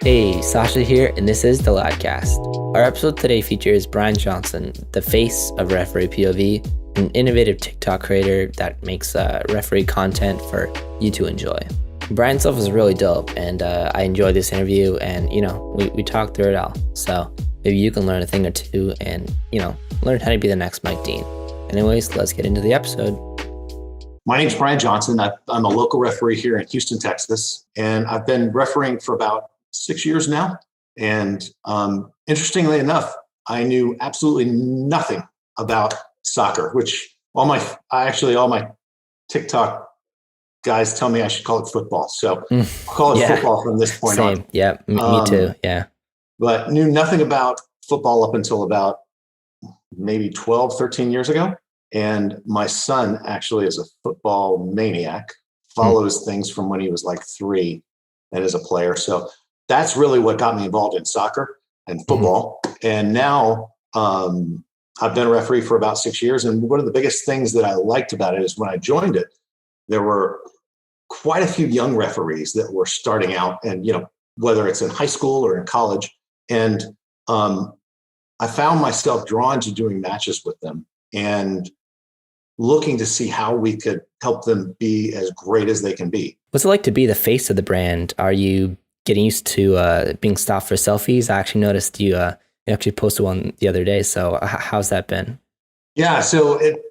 Hey, Sasha here, and this is the Ladcast. Our episode today features Brian Johnson, the face of Referee POV, an innovative TikTok creator that makes referee content for you to enjoy. Brian's stuff is really dope, and I enjoyed this interview, and, we talked through it all. So maybe you can learn a thing or two and, learn how to be the next Mike Dean. Anyways, let's get into the episode. My name's Brian Johnson. I'm a local referee here in Houston, Texas, and I've been refereeing for about 6 years now. And interestingly enough, I knew absolutely nothing about soccer, which all my TikTok guys tell me I should call it football. So I'll call it football from this point on. Yeah, me too. Yeah. But knew nothing about football up until about maybe 12, 13 years ago. And my son actually is a football maniac, follows things from when he was like 3 and as a player. So that's really what got me involved in soccer and football. And now I've been a referee for about 6 years. And one of the biggest things that I liked about it is when I joined it, there were quite a few young referees that were starting out, and whether it's in high school or in college. And I found myself drawn to doing matches with them and looking to see how we could help them be as great as they can be. What's it like to be the face of the brand? Are you getting used to being stopped for selfies? I actually noticed you actually posted one the other day. So how's that been? Yeah, so it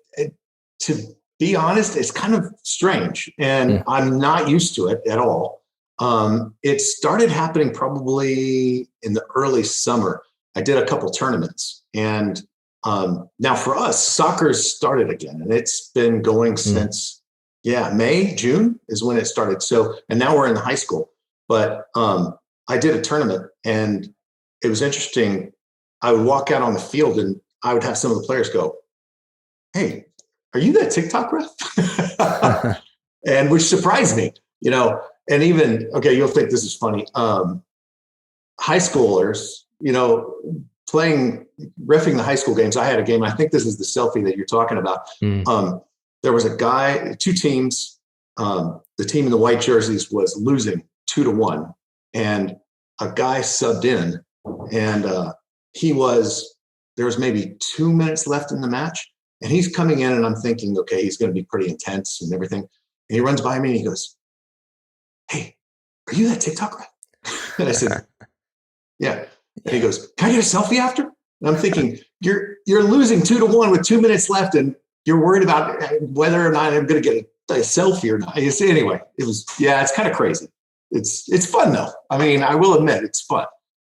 to be honest, it's kind of strange, and I'm not used to it at all. It started happening probably in the early summer. I did a couple tournaments, and now for us, soccer's started again, and it's been going since May, June is when it started. So, and now we're in high school. But I did a tournament, and it was interesting. I would walk out on the field, and I would have some of the players go, "Hey, are you that TikTok ref?" And which surprised me, and even, okay, you'll think this is funny. High schoolers, reffing the high school games. I had a game. I think this is the selfie that you're talking about. There was a guy, 2 teams. The team in the white jerseys was losing 2-1, and a guy subbed in, and there was maybe 2 minutes left in the match, and he's coming in, and I'm thinking, okay, he's going to be pretty intense and everything. And he runs by me and he goes, "Hey, are you that TikTok ref?" And I said, "Yeah." And he goes, "Can I get a selfie after?" And I'm thinking, you're losing 2-1 with 2 minutes left, and you're worried about whether or not I'm going to get a selfie or not. Anyway, it's kind of crazy. It's fun though. I mean, I will admit it's fun.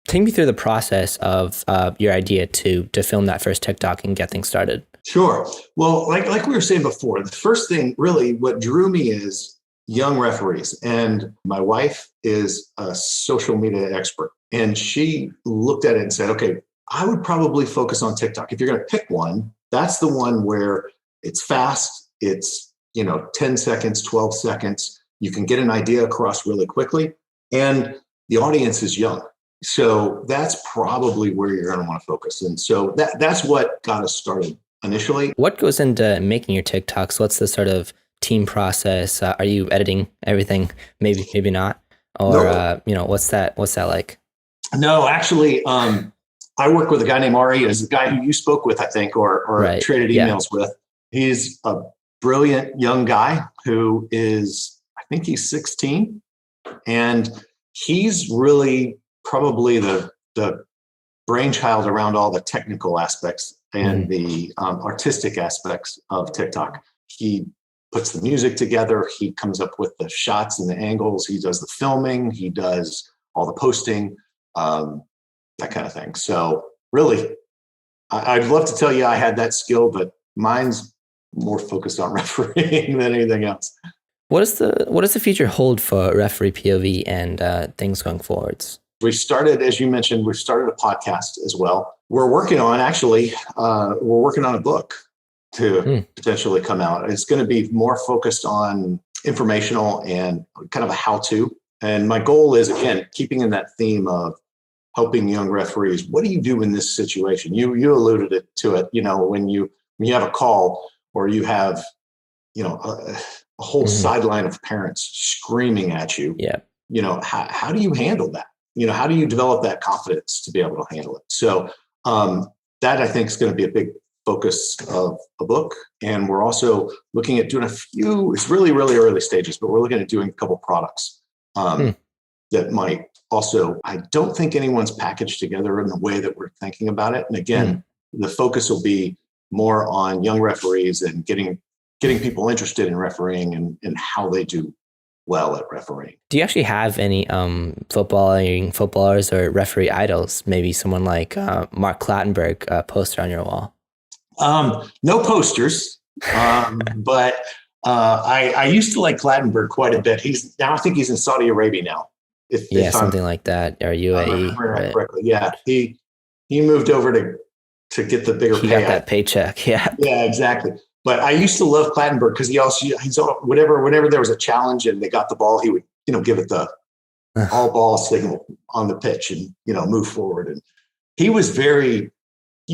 Take me through the process of your idea to film that first TikTok and get things started. Sure. Well, like we were saying before, the first thing really what drew me is young referees. And my wife is a social media expert. And she looked at it and said, okay, I would probably focus on TikTok. If you're going to pick one, that's the one where it's fast. It's, 10 seconds, 12 seconds. You can get an idea across really quickly. And the audience is young. So that's probably where you're going to want to focus. And so that's what got us started initially. What goes into making your TikToks? What's the sort of team process? Are you editing everything? Maybe not. Or, No. What's that like? No, actually, I work with a guy named Ari, is the guy who you spoke with, I think, or Right. traded emails with. He's a brilliant young guy who I think he's 16. And he's really probably the brainchild around all the technical aspects and the artistic aspects of TikTok. He puts the music together. He comes up with the shots and the angles. He does the filming. He does all the posting, that kind of thing. So really, I'd love to tell you I had that skill, but mine's more focused on refereeing than anything else. What does the future hold for Referee POV and things going forwards? We started, as you mentioned, we started a podcast as well. We're working on a book to potentially come out. It's going to be more focused on informational and kind of a how-to. And my goal is, again, keeping in that theme of helping young referees. What do you do in this situation? You alluded to it, when you have a call or you have, a whole sideline of parents screaming at you. Yeah. How do you handle that? how do you develop that confidence to be able to handle it? So that I think is going to be a big focus of a book. And we're also looking at doing it's really, really early stages, but we're looking at doing a couple products that might also, I don't think anyone's packaged together in the way that we're thinking about it. And again, the focus will be more on young referees and getting people interested in refereeing and how they do well at refereeing. Do you actually have any footballers or referee idols? Maybe someone like Mark Clattenburg poster on your wall? No posters, but I used to like Clattenburg quite a bit. I think he's in Saudi Arabia now. If something like that, or UAE. Right. Correctly. Yeah, he moved over to get the bigger he payout. Got that paycheck. Yeah. Yeah, exactly. But I used to love Clattenburg because he's whenever there was a challenge and they got the ball, he would give it the all ball signal on the pitch and move forward. And he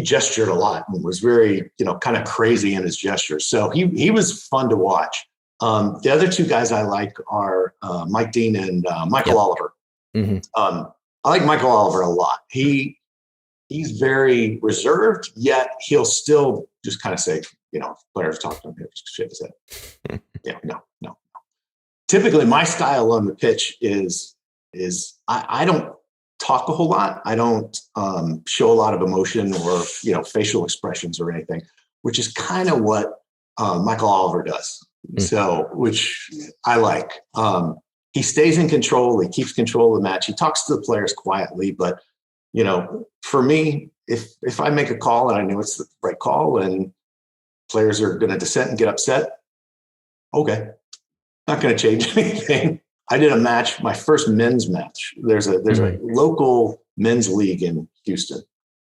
gestured a lot and was very kind of crazy in his gestures. So he was fun to watch. The other two guys I like are Mike Dean and Michael Oliver. Mm-hmm. I like Michael Oliver a lot. He's very reserved, yet he'll still just kind of say, players talk to him, he'll just shake his head. Yeah, no. Typically, my style on the pitch is I don't talk a whole lot. I don't show a lot of emotion or facial expressions or anything, which is kind of what Michael Oliver does. So, which I like. He stays in control. He keeps control of the match. He talks to the players quietly, but for me, if I make a call and I know it's the right call and players are going to dissent and get upset, okay, not going to change anything. I did a match, my first men's match. There's a local men's league in Houston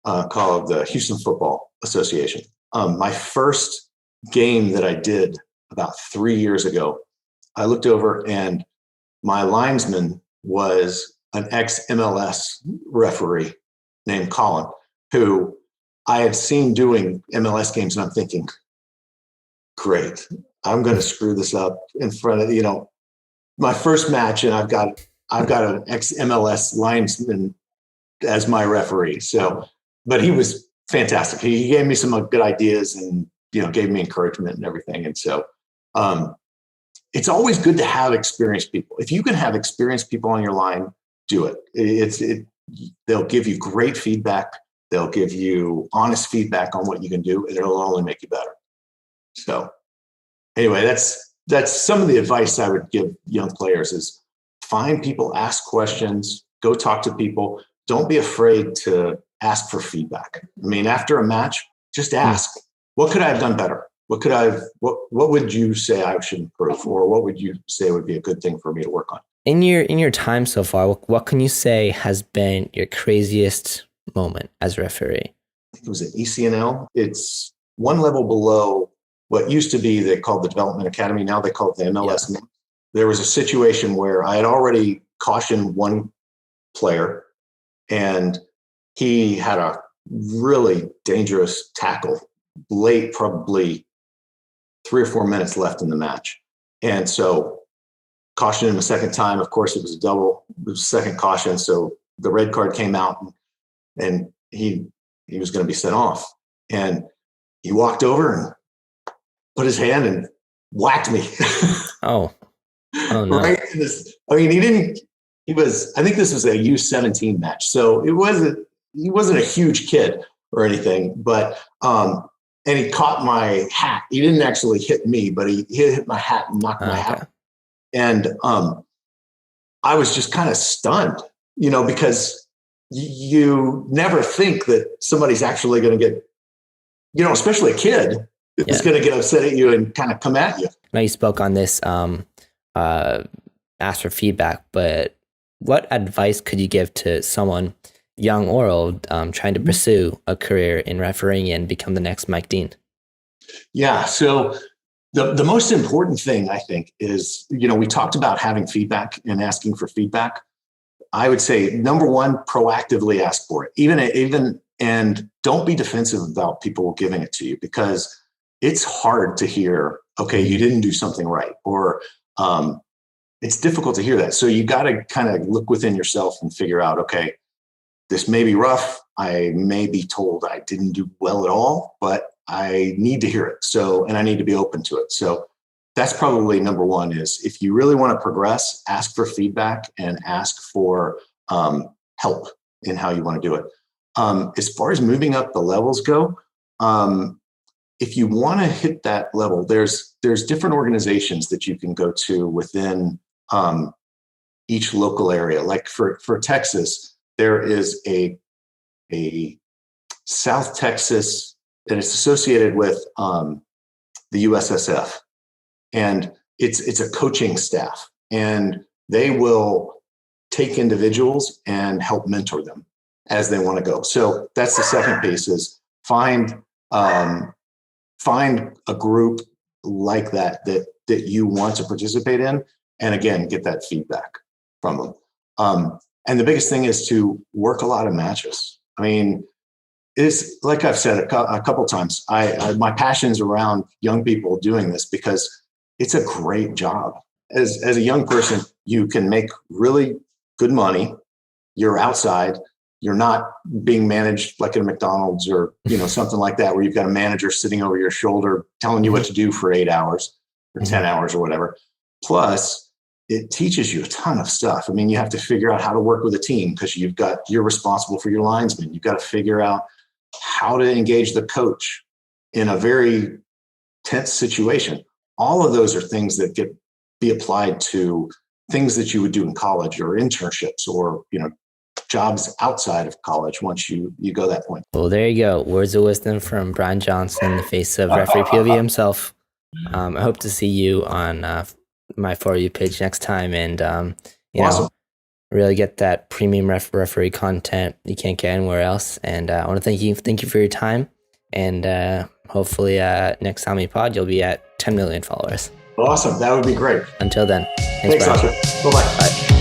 called the Houston Football Association. My first game that I did about 3 years ago, I looked over and my linesman was an ex-MLS referee named Colin, who I had seen doing MLS games, and I'm thinking, great, I'm going to screw this up in front of, my first match, and I've got an ex-MLS linesman as my referee. So, but he was fantastic. He gave me some good ideas and, gave me encouragement and everything. And so it's always good to have experienced people. If you can have experienced people on your line, do it. They'll give you great feedback. They'll give you honest feedback on what you can do, and it'll only make you better. So anyway, that's some of the advice I would give young players is find people, ask questions, go talk to people. Don't be afraid to ask for feedback. I mean, after a match, just ask, what could I have done better? What would you say I should improve? Or what would you say would be a good thing for me to work on? In your time so far, what can you say has been your craziest moment as a referee? I think it was at ECNL. It's one level below what used to be they called the Development Academy. Now they call it the MLS. Yeah. There was a situation where I had already cautioned one player, and he had a really dangerous tackle late, probably 3 or 4 minutes left in the match. And so cautioned him a second time. Of course, it was a second caution. So the red card came out, and he was going to be sent off. And he walked over and put his hand and whacked me. Oh no. Right? I think this was a U17 match. So he wasn't a huge kid or anything, but, and he caught my hat. He didn't actually hit me, but he hit my hat and knocked my hat. And I was just kind of stunned, because you never think that somebody's actually going to get, especially a kid, is going to get upset at you and kind of come at you. Now you spoke on this, ask for feedback, but what advice could you give to someone, young or old, trying to pursue a career in refereeing and become the next Mike Dean? Yeah. So the most important thing, I think, is, we talked about having feedback and asking for feedback. I would say, number one, proactively ask for it. Even and don't be defensive about people giving it to you, because it's hard to hear, okay, you didn't do something right, or it's difficult to hear that. So you got to kind of look within yourself and figure out, okay, this may be rough. I may be told I didn't do well at all, but I need to hear it. So, and I need to be open to it. So that's probably number one, is if you really want to progress, ask for feedback and ask for help in how you want to do it. As far as moving up the levels go, if you want to hit that level, there's different organizations that you can go to within each local area. Like for Texas, there is a South Texas, and it's associated with the USSF, and it's a coaching staff, and they will take individuals and help mentor them as they want to go. So that's the second piece, is find a group like that you want to participate in, and again, get that feedback from them. And the biggest thing is to work a lot of matches. I mean, it's like I've said a couple times, my passion's around young people doing this because it's a great job. As a young person, you can make really good money. You're outside. You're not being managed like at a McDonald's or something like that, where you've got a manager sitting over your shoulder telling you what to do for 8 hours or 10 hours or whatever. Plus, it teaches you a ton of stuff. I mean, you have to figure out how to work with a team because you're responsible for your linesmen. You've got to figure out how to engage the coach in a very tense situation. All of those are things that be applied to things that you would do in college or internships or, jobs outside of college once you go that point. Well, there you go. Words of wisdom from Brian Johnson, the face of Referee POV himself. I hope to see you on my For You page next time, and awesome. Really get that premium referee content you can't get anywhere else. And I want to thank you for your time, and hopefully next time we pod, you'll be at 10 million followers. Awesome. That would be great. Until then, thanks, Sasha. Bye-bye. Bye.